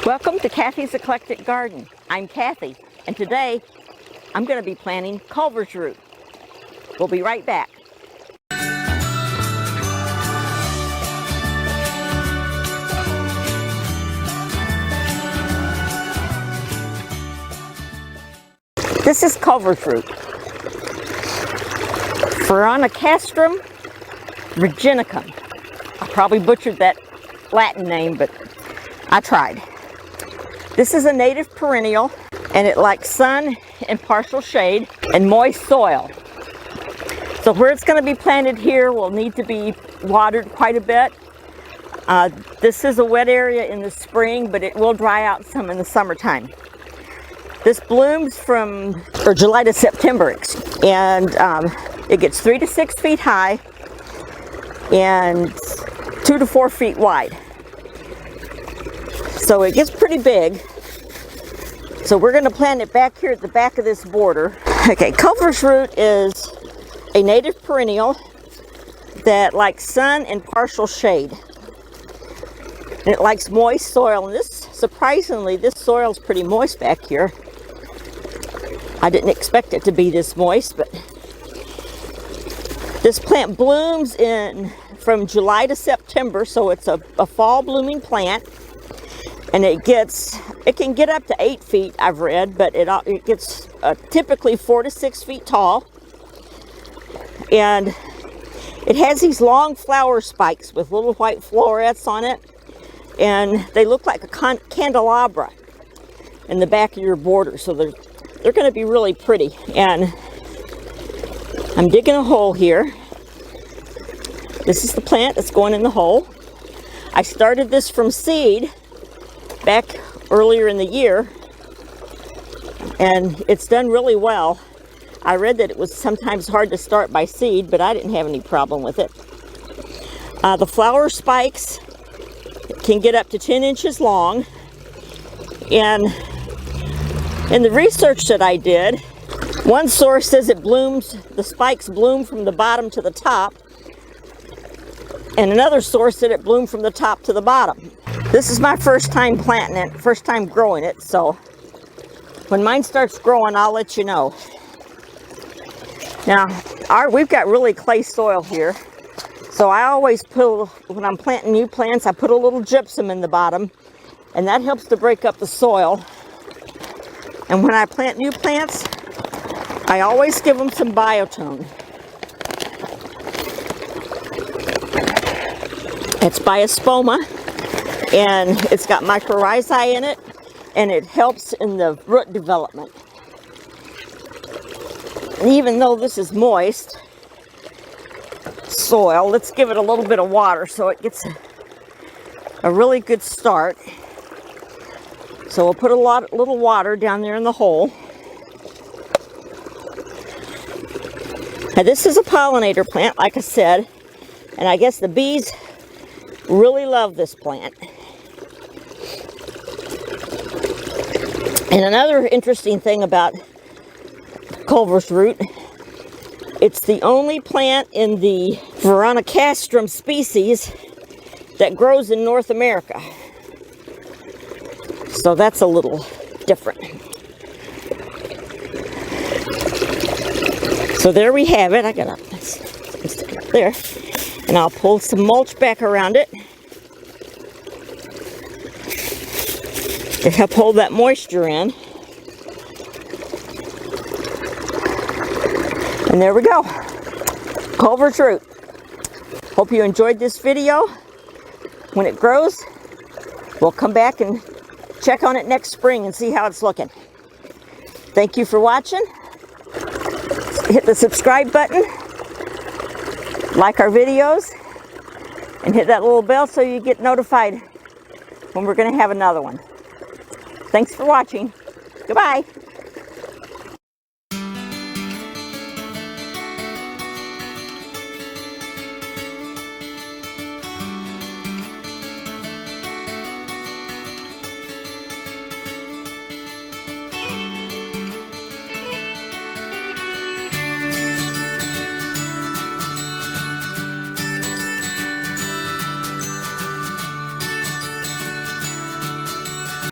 Welcome to Cathy's Eclectic Garden. I'm Cathy, and today I'm going to be planting Culver's root. We'll be right back. This is Culver's root. Castrum regenicum. I probably butchered that Latin name, but I tried. This is a native perennial, and it likes sun and partial shade and moist soil. So where it's going to be planted here will need to be watered quite a bit. This is a wet area in the spring, but it will dry out some in the summertime. This blooms from July to September, and it gets 3 to 6 feet high and 2 to 4 feet wide. So it gets pretty big. So we're going to plant it back here at the back of this border. Okay, Culver's root is a native perennial that likes sun and partial shade. And it likes moist soil. And surprisingly, this soil is pretty moist back here. I didn't expect it to be this moist, but this plant blooms from July to September, so it's a fall blooming plant. And it can get up to 8 feet, I've read, but it gets typically 4 to 6 feet tall. And it has these long flower spikes with little white florets on it. And they look like a candelabra in the back of your border. So they're going to be really pretty. And I'm digging a hole here. This is the plant that's going in the hole. I started this from seed back earlier in the year, and it's done really well. I read that it was sometimes hard to start by seed, but I didn't have any problem with it. The flower spikes can get up to 10 inches long, and in the research that I did, one source says the spikes bloom from the bottom to the top, and another source said it bloomed from the top to the bottom. This is my first time planting it, first time growing it, so when mine starts growing, I'll let you know. Now, we've got really clay soil here, so I always when I'm planting new plants, I put a little gypsum in the bottom, and that helps to break up the soil. And when I plant new plants, I always give them some biotone. It's Biospoma, and it's got mycorrhizae in it, and it helps in the root development. And even though this is moist soil, let's give it a little bit of water so it gets a really good start. So we'll put little water down there in the hole. Now this is a pollinator plant, like I said, and I guess the bees really love this plant. And another interesting thing about Culver's root, it's the only plant in the Castrum species that grows in North America. So that's a little different. So there we have it. I got stick it up there. And I'll pull some mulch back around it to help hold that moisture in. And there we go. Culver's root. Hope you enjoyed this video. When it grows, we'll come back and check on it next spring and see how it's looking. Thank you for watching. Hit the subscribe button, like our videos, and hit that little bell so you get notified when we're going to have another one. Thanks for watching. Goodbye.